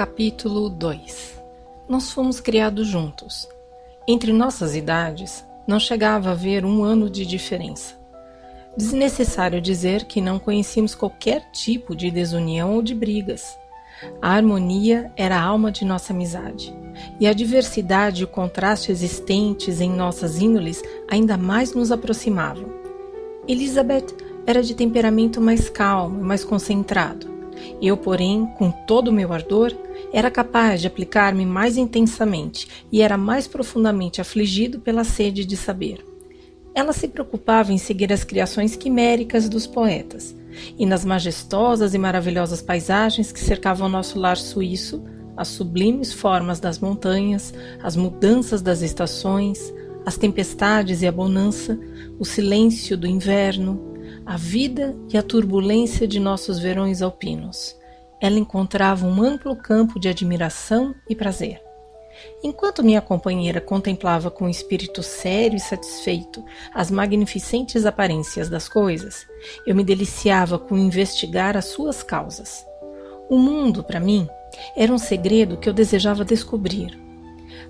Capítulo 2. Nós fomos criados juntos. Entre nossas idades, não chegava a haver 1 ano de diferença. Desnecessário dizer que não conhecíamos qualquer tipo de desunião ou de brigas. A harmonia era a alma de nossa amizade, e a diversidade e o contraste existentes em nossas índoles ainda mais nos aproximavam. Elizabeth era de temperamento mais calmo e mais concentrado. Eu, porém, com todo o meu ardor, era capaz de aplicar-me mais intensamente e era mais profundamente afligido pela sede de saber. Ela se preocupava em seguir as criações quiméricas dos poetas, e nas majestosas e maravilhosas paisagens que cercavam nosso lar suíço, as sublimes formas das montanhas, as mudanças das estações, as tempestades e a bonança, o silêncio do inverno, a vida e a turbulência de nossos verões alpinos. Ela encontrava um amplo campo de admiração e prazer. Enquanto minha companheira contemplava com espírito sério e satisfeito as magnificentes aparências das coisas, eu me deliciava com investigar as suas causas. O mundo, para mim, era um segredo que eu desejava descobrir.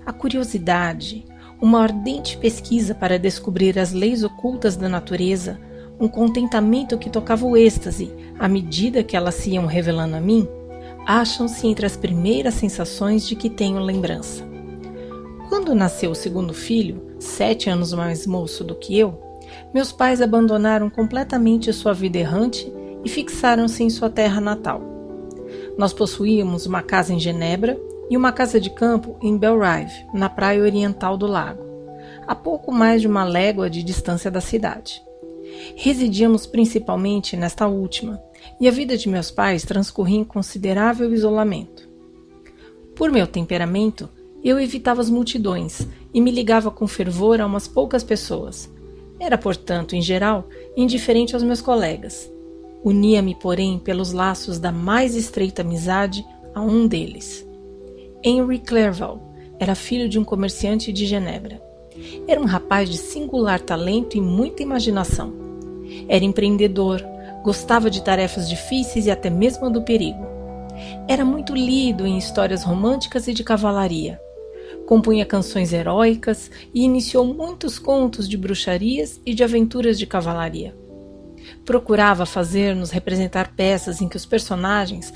A curiosidade, uma ardente pesquisa para descobrir as leis ocultas da natureza, um contentamento que tocava o êxtase à medida que elas se iam revelando a mim, acham-se entre as primeiras sensações de que tenho lembrança. Quando nasceu o segundo filho, 7 anos mais moço do que eu, meus pais abandonaram completamente sua vida errante e fixaram-se em sua terra natal. Nós possuíamos uma casa em Genebra e uma casa de campo em Belrive, na praia oriental do lago, a pouco mais de 1 légua de distância da cidade. Residíamos principalmente nesta última, e a vida de meus pais transcorria em considerável isolamento. Por meu temperamento, eu evitava as multidões e me ligava com fervor a umas poucas pessoas. Era, portanto, em geral, indiferente aos meus colegas. Unia-me, porém, pelos laços da mais estreita amizade a um deles. Henry Clerval era filho de um comerciante de Genebra. Era um rapaz de singular talento e muita imaginação. Era empreendedor, gostava de tarefas difíceis e até mesmo do perigo. Era muito lido em histórias românticas e de cavalaria. Compunha canções heróicas e iniciou muitos contos de bruxarias e de aventuras de cavalaria. Procurava fazer-nos representar peças em que os personagens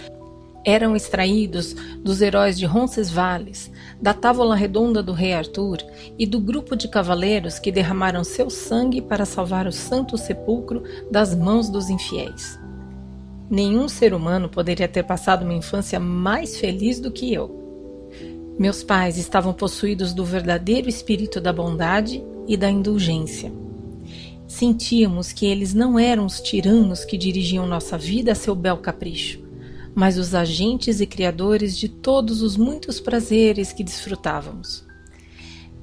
eram extraídos dos heróis de Roncesvalles, da távola redonda do rei Arthur e do grupo de cavaleiros que derramaram seu sangue para salvar o santo sepulcro das mãos dos infiéis. Nenhum ser humano poderia ter passado uma infância mais feliz do que eu. Meus pais estavam possuídos do verdadeiro espírito da bondade e da indulgência. Sentíamos que eles não eram os tiranos que dirigiam nossa vida a seu bel capricho, mas os agentes e criadores de todos os muitos prazeres que desfrutávamos.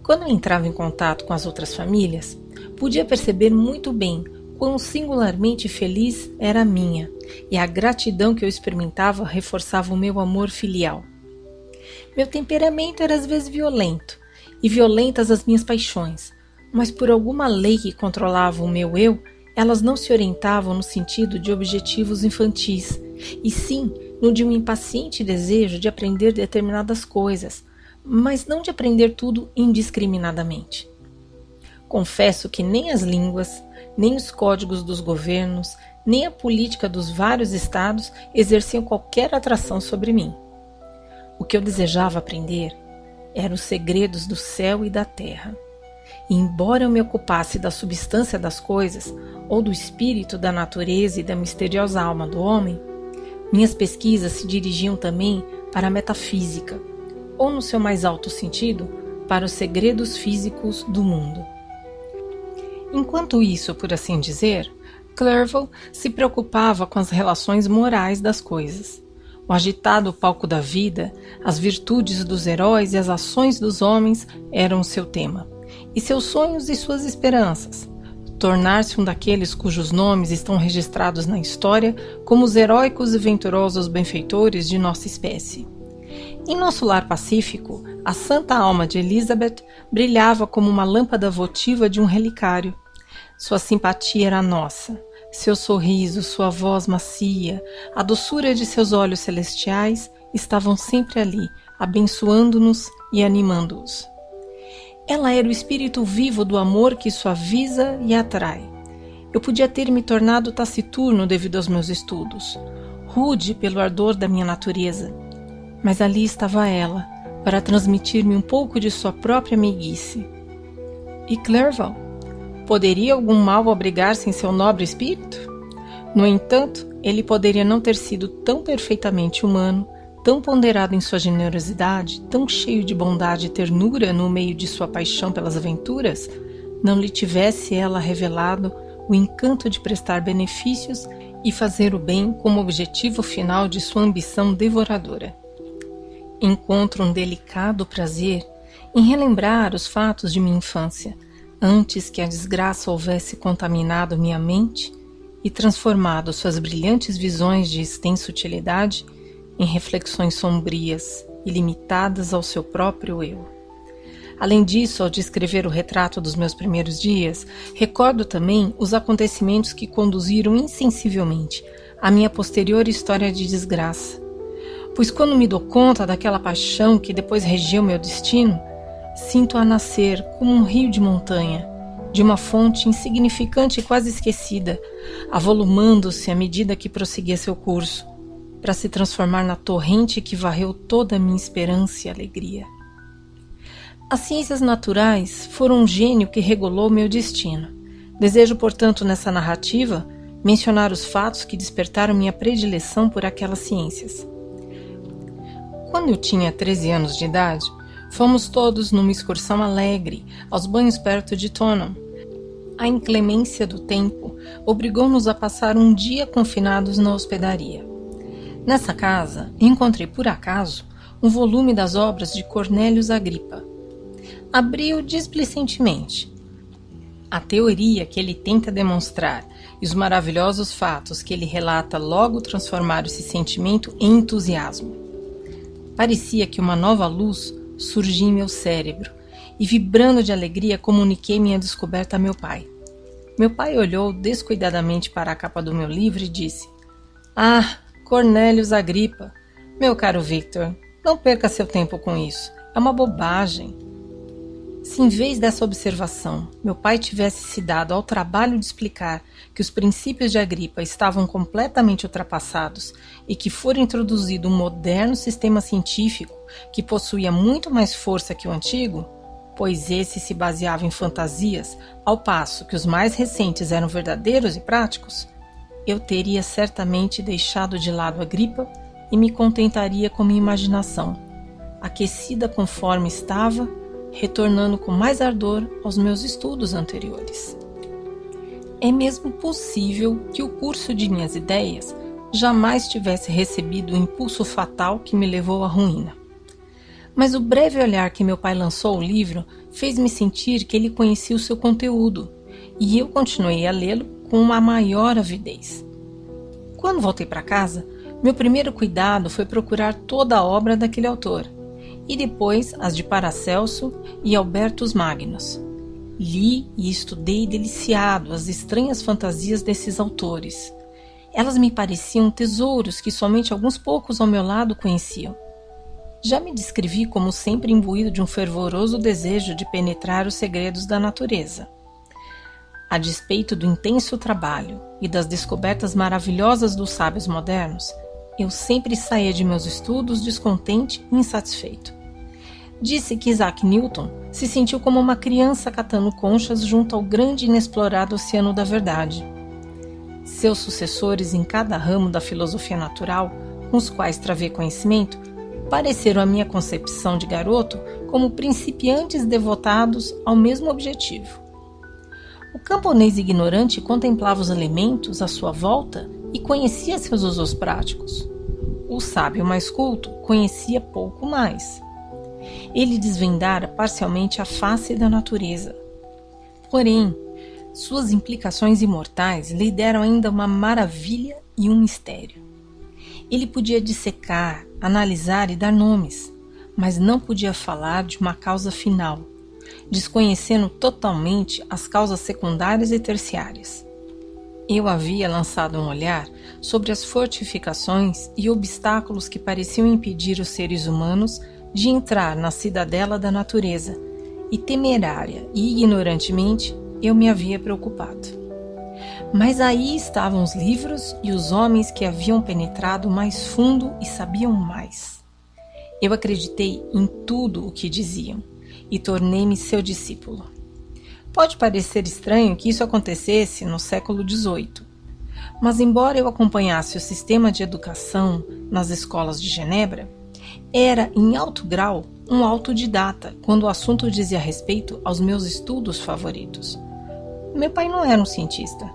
Quando eu entrava em contato com as outras famílias, podia perceber muito bem quão singularmente feliz era a minha, e a gratidão que eu experimentava reforçava o meu amor filial. Meu temperamento era às vezes violento, e violentas as minhas paixões, mas por alguma lei que controlava o meu eu, elas não se orientavam no sentido de objetivos infantis, e sim no de um impaciente desejo de aprender determinadas coisas, mas não de aprender tudo indiscriminadamente. Confesso que nem as línguas, nem os códigos dos governos, nem a política dos vários estados exerciam qualquer atração sobre mim. O que eu desejava aprender eram os segredos do céu e da terra. E embora eu me ocupasse da substância das coisas, ou do espírito da natureza e da misteriosa alma do homem, minhas pesquisas se dirigiam também para a metafísica, ou no seu mais alto sentido, para os segredos físicos do mundo. Enquanto isso, por assim dizer, Clerval se preocupava com as relações morais das coisas. O agitado palco da vida, as virtudes dos heróis e as ações dos homens eram o seu tema, e seus sonhos e suas esperanças. Tornar-se um daqueles cujos nomes estão registrados na história como os heróicos e venturosos benfeitores de nossa espécie. Em nosso lar pacífico, a santa alma de Elizabeth brilhava como uma lâmpada votiva de um relicário. Sua simpatia era nossa, seu sorriso, sua voz macia, a doçura de seus olhos celestiais estavam sempre ali, abençoando-nos e animando-os. Ela era o espírito vivo do amor que suaviza e atrai. Eu podia ter me tornado taciturno devido aos meus estudos, rude pelo ardor da minha natureza, mas ali estava ela, para transmitir-me um pouco de sua própria meiguice. E Clerval? Poderia algum mal abrigar-se em seu nobre espírito? No entanto, ele poderia não ter sido tão perfeitamente humano, tão ponderado em sua generosidade, tão cheio de bondade e ternura no meio de sua paixão pelas aventuras, não lhe tivesse ela revelado o encanto de prestar benefícios e fazer o bem como objetivo final de sua ambição devoradora. Encontro um delicado prazer em relembrar os fatos de minha infância, antes que a desgraça houvesse contaminado minha mente e transformado suas brilhantes visões de extensa utilidade em reflexões sombrias e limitadas ao seu próprio eu. Além disso, ao descrever o retrato dos meus primeiros dias, recordo também os acontecimentos que conduziram insensivelmente à minha posterior história de desgraça. Pois quando me dou conta daquela paixão que depois regiu meu destino, sinto-a nascer como um rio de montanha, de uma fonte insignificante e quase esquecida, avolumando-se à medida que prosseguia seu curso, para se transformar na torrente que varreu toda a minha esperança e alegria. As ciências naturais foram um gênio que regulou meu destino. Desejo, portanto, nessa narrativa, mencionar os fatos que despertaram minha predileção por aquelas ciências. Quando eu tinha 13 anos de idade, fomos todos numa excursão alegre aos banhos perto de Tonham. A inclemência do tempo obrigou-nos a passar um dia confinados na hospedaria. Nessa casa, encontrei por acaso um volume das obras de Cornélius Agripa. Abri-o displicentemente. A teoria que ele tenta demonstrar e os maravilhosos fatos que ele relata logo transformaram esse sentimento em entusiasmo. Parecia que uma nova luz surgia em meu cérebro e, vibrando de alegria, comuniquei minha descoberta a meu pai. Meu pai olhou descuidadamente para a capa do meu livro e disse: "Ah, Cornélius Agripa, meu caro Victor, não perca seu tempo com isso, é uma bobagem." Se em vez dessa observação meu pai tivesse se dado ao trabalho de explicar que os princípios de Agripa estavam completamente ultrapassados e que fora introduzido um moderno sistema científico que possuía muito mais força que o antigo, pois esse se baseava em fantasias, ao passo que os mais recentes eram verdadeiros e práticos, eu teria certamente deixado de lado Agripa e me contentaria com minha imaginação, aquecida conforme estava, retornando com mais ardor aos meus estudos anteriores. É mesmo possível que o curso de minhas ideias jamais tivesse recebido o impulso fatal que me levou à ruína. Mas o breve olhar que meu pai lançou ao livro fez-me sentir que ele conhecia o seu conteúdo, e eu continuei a lê-lo com uma maior avidez. Quando voltei para casa, meu primeiro cuidado foi procurar toda a obra daquele autor, e depois as de Paracelso e Albertus Magnus. Li e estudei deliciado as estranhas fantasias desses autores. Elas me pareciam tesouros que somente alguns poucos ao meu lado conheciam. Já me descrevi como sempre imbuído de um fervoroso desejo de penetrar os segredos da natureza. A despeito do intenso trabalho e das descobertas maravilhosas dos sábios modernos, eu sempre saía de meus estudos descontente e insatisfeito. Disse que Isaac Newton se sentiu como uma criança catando conchas junto ao grande e inexplorado oceano da verdade. Seus sucessores em cada ramo da filosofia natural, com os quais travei conhecimento, pareceram à minha concepção de garoto como principiantes devotados ao mesmo objetivo. O camponês ignorante contemplava os elementos à sua volta e conhecia seus usos práticos. O sábio mais culto conhecia pouco mais. Ele desvendara parcialmente a face da natureza. Porém, suas implicações imortais lhe deram ainda uma maravilha e um mistério. Ele podia dissecar, analisar e dar nomes, mas não podia falar de uma causa final, desconhecendo totalmente as causas secundárias e terciárias. Eu havia lançado um olhar sobre as fortificações e obstáculos que pareciam impedir os seres humanos de entrar na cidadela da natureza, e temerária e ignorantemente eu me havia preocupado. Mas aí estavam os livros e os homens que haviam penetrado mais fundo e sabiam mais. Eu acreditei em tudo o que diziam e tornei-me seu discípulo. Pode parecer estranho que isso acontecesse no século XVIII, mas embora eu acompanhasse o sistema de educação nas escolas de Genebra, era em alto grau um autodidata quando o assunto dizia respeito aos meus estudos favoritos. Meu pai não era um cientista,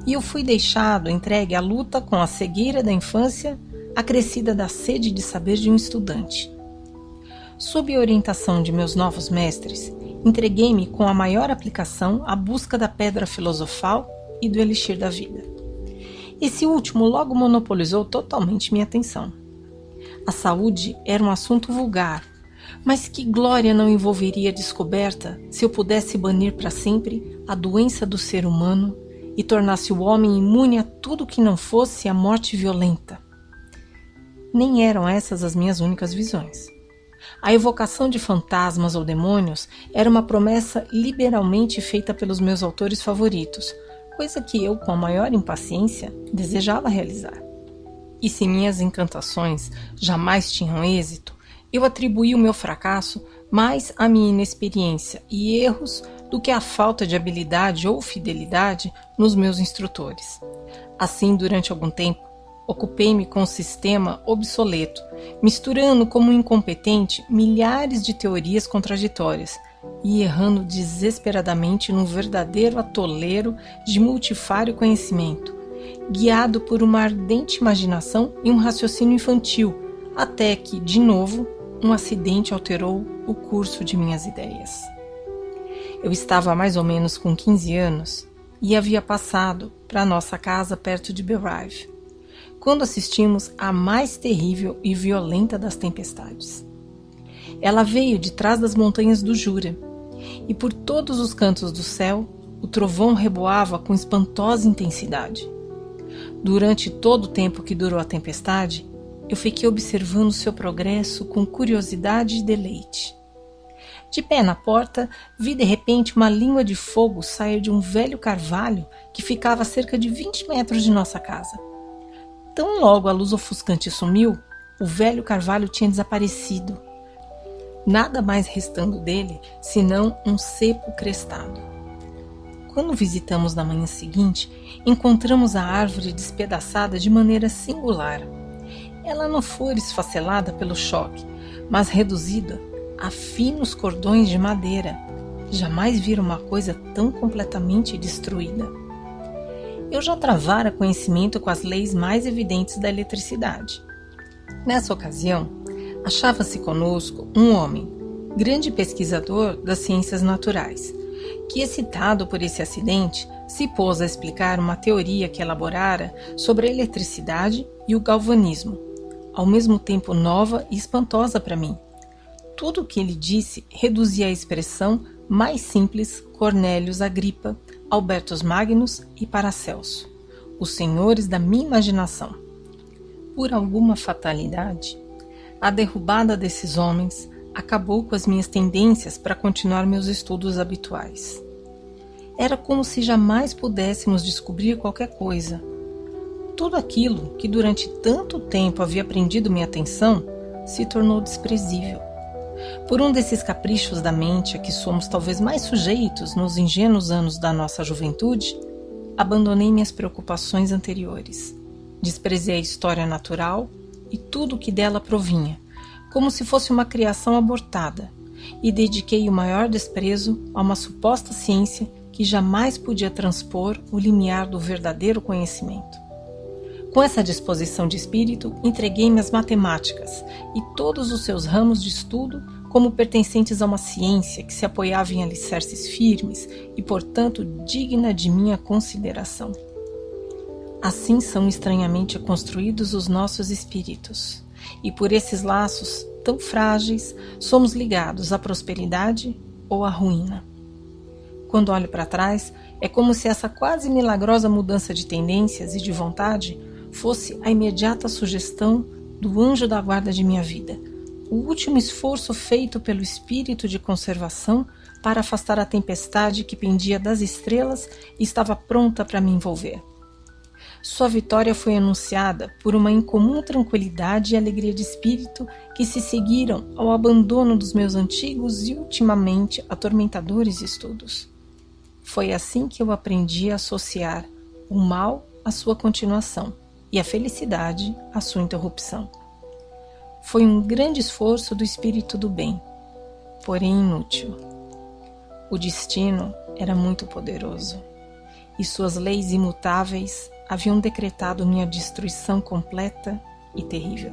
e eu fui deixado entregue à luta com a cegueira da infância, acrescida da sede de saber de um estudante. Sob a orientação de meus novos mestres, entreguei-me com a maior aplicação à busca da pedra filosofal e do elixir da vida. Esse último logo monopolizou totalmente minha atenção. A saúde era um assunto vulgar, mas que glória não envolveria a descoberta se eu pudesse banir para sempre a doença do ser humano e tornasse o homem imune a tudo que não fosse a morte violenta. Nem eram essas as minhas únicas visões. A evocação de fantasmas ou demônios era uma promessa liberalmente feita pelos meus autores favoritos, coisa que eu, com a maior impaciência, desejava realizar. E se minhas encantações jamais tinham êxito, eu atribuí o meu fracasso mais à minha inexperiência e erros do que à falta de habilidade ou fidelidade nos meus instrutores. Assim, durante algum tempo, ocupei-me com um sistema obsoleto, misturando como incompetente milhares de teorias contraditórias e errando desesperadamente num verdadeiro atoleiro de multifário conhecimento, guiado por uma ardente imaginação e um raciocínio infantil, até que, de novo, um acidente alterou o curso de minhas ideias. Eu estava mais ou menos com 15 anos e havia passado para a nossa casa perto de Belrive, quando assistimos à mais terrível e violenta das tempestades. Ela veio de trás das montanhas do Jura, e por todos os cantos do céu o trovão reboava com espantosa intensidade. Durante todo o tempo que durou a tempestade, eu fiquei observando seu progresso com curiosidade e deleite. De pé na porta, vi de repente uma língua de fogo sair de um velho carvalho que ficava a cerca de 20 metros de nossa casa. Tão logo a luz ofuscante sumiu, o velho carvalho tinha desaparecido, nada mais restando dele senão um cepo crestado. Quando visitamos na manhã seguinte, encontramos a árvore despedaçada de maneira singular. Ela não foi esfacelada pelo choque, mas reduzida a finos cordões de madeira. Jamais vira uma coisa tão completamente destruída. Eu já travara conhecimento com as leis mais evidentes da eletricidade. Nessa ocasião, achava-se conosco um homem, grande pesquisador das ciências naturais, que, excitado por esse acidente, se pôs a explicar uma teoria que elaborara sobre a eletricidade e o galvanismo, ao mesmo tempo nova e espantosa para mim. Tudo o que ele disse reduzia a expressão mais simples Cornélios Agripa, Albertus Magnus e Paracelso, os senhores da minha imaginação. Por alguma fatalidade, a derrubada desses homens acabou com as minhas tendências para continuar meus estudos habituais. Era como se jamais pudéssemos descobrir qualquer coisa. Tudo aquilo que durante tanto tempo havia prendido minha atenção se tornou desprezível. Por um desses caprichos da mente a que somos talvez mais sujeitos nos ingênuos anos da nossa juventude, abandonei minhas preocupações anteriores. Desprezei a história natural e tudo o que dela provinha, como se fosse uma criação abortada, e dediquei o maior desprezo a uma suposta ciência que jamais podia transpor o limiar do verdadeiro conhecimento. Com essa disposição de espírito, entreguei-me às matemáticas e todos os seus ramos de estudo como pertencentes a uma ciência que se apoiava em alicerces firmes e, portanto, digna de minha consideração. Assim são estranhamente construídos os nossos espíritos, e por esses laços tão frágeis somos ligados à prosperidade ou à ruína. quando olho para trás, é como se essa quase milagrosa mudança de tendências e de vontade fosse a imediata sugestão do anjo da guarda de minha vida, o último esforço feito pelo espírito de conservação para afastar a tempestade que pendia das estrelas e estava pronta para me envolver. Sua vitória foi anunciada por uma incomum tranquilidade e alegria de espírito que se seguiram ao abandono dos meus antigos e ultimamente atormentadores estudos. Foi assim que eu aprendi a associar o mal à sua continuação e a felicidade à sua interrupção. Foi um grande esforço do espírito do bem, porém inútil. O destino era muito poderoso e suas leis imutáveis haviam decretado minha destruição completa e terrível.